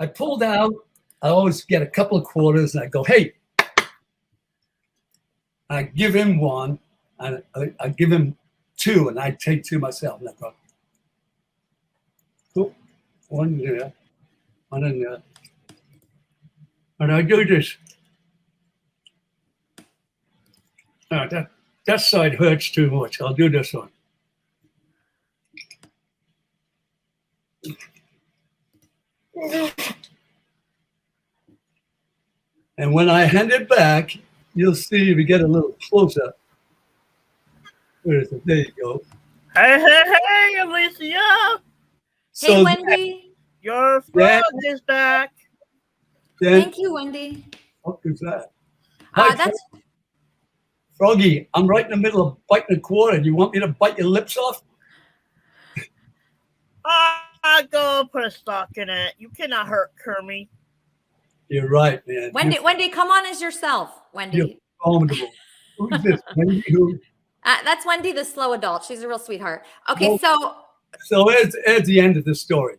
I pulled out. I always get a couple of quarters, and I go, hey. I give him one, and I give him two, and I take two myself. And I go, oh, one there, one in there. And I do this. That side hurts too much. I'll do this one. And when I hand it back, you'll see if you get a little closer. There you go. Hey, Alicia. So hey, Wendy. Your frog is back. Thank you, Wendy. What is that? Hi, That's Froggy. I'm right in the middle of biting a quarter. Do you want me to bite your lips off? Go put a stock in it. You cannot hurt Kermit. You're right, man. Wendy, come on as yourself, Wendy. You're formidable. Who's this? Wendy, who? That's Wendy, the slow adult. She's a real sweetheart. Okay, Well, so here's the end of the story.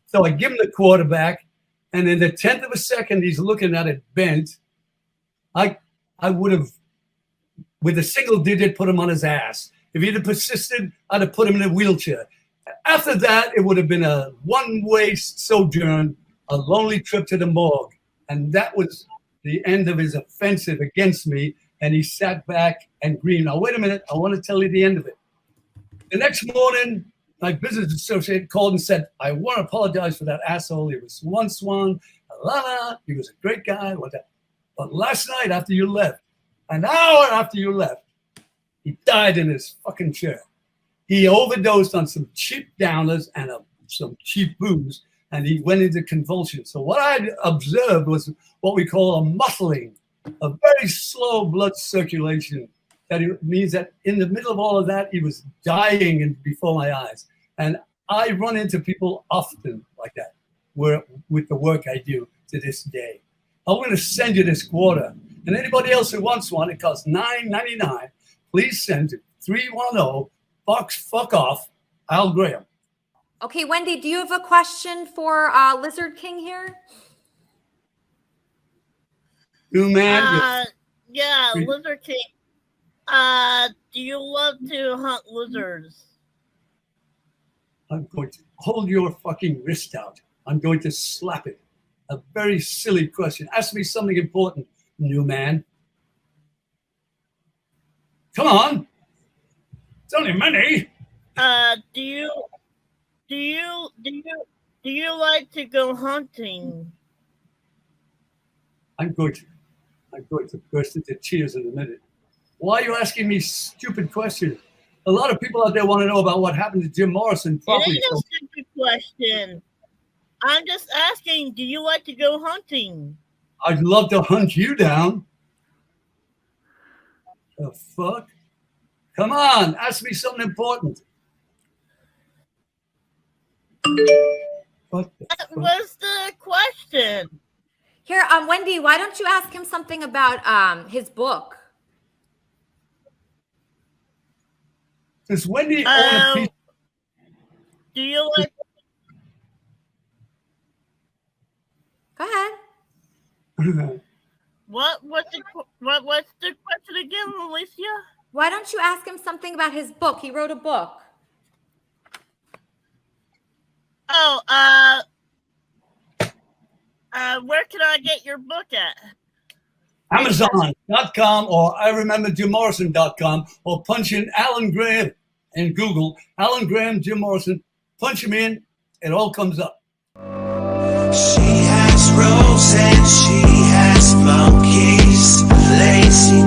So I give him the quarterback, and in the 10th of a second, he's looking at it bent. I would have, with a single digit, put him on his ass. If he'd have persisted, I'd have put him in a wheelchair. After that, it would have been a one-way sojourn, a lonely trip to the morgue. And that was the end of his offensive against me. And he sat back and grieved. Now, wait a minute. I want to tell you the end of it. The next morning, my business associate called and said, I want to apologize for that asshole. He was one swan. He was a great guy. But last night after you left, an hour after you left, he died in his fucking chair. He overdosed on some cheap downers and some cheap booze, and he went into convulsions. So what I observed was what we call a muffling, a very slow blood circulation. That means that in the middle of all of that, he was dying before my eyes. And I run into people often like that, with the work I do to this day. I'm going to send you this quarter. And anybody else who wants one, it costs $9.99. Please send it 310 Box Fuck Off, Al Graham. okay, Wendy, do you have a question for Lizard King here? New man. Yeah, Lizard King. Do you love to hunt lizards? I'm going to hold your fucking wrist out. I'm going to slap it. A very silly question. Ask me something important, new man. Come on. It's only money. Do you like to go hunting? I'm going to burst into tears in a minute. Why are you asking me stupid questions? A lot of people out there want to know about what happened to Jim Morrison. It ain't a stupid question. I'm just asking, do you like to go hunting? I'd love to hunt you down. The fuck? Come on, ask me something important. What the That fuck? was the question. Here, Wendy, why don't you ask him something about his book? Does Wendy own a piece? Do you like? Go ahead. What's the question again, Alicia? Why don't you ask him something about his book? He wrote a book. Oh, where can I get your book at? Amazon.com or IrememberJimMorrison.com or punch in Alan Graham in Google. Alan Graham, Jim Morrison. Punch him in. It all comes up. She has roses, she has monkeys, lazy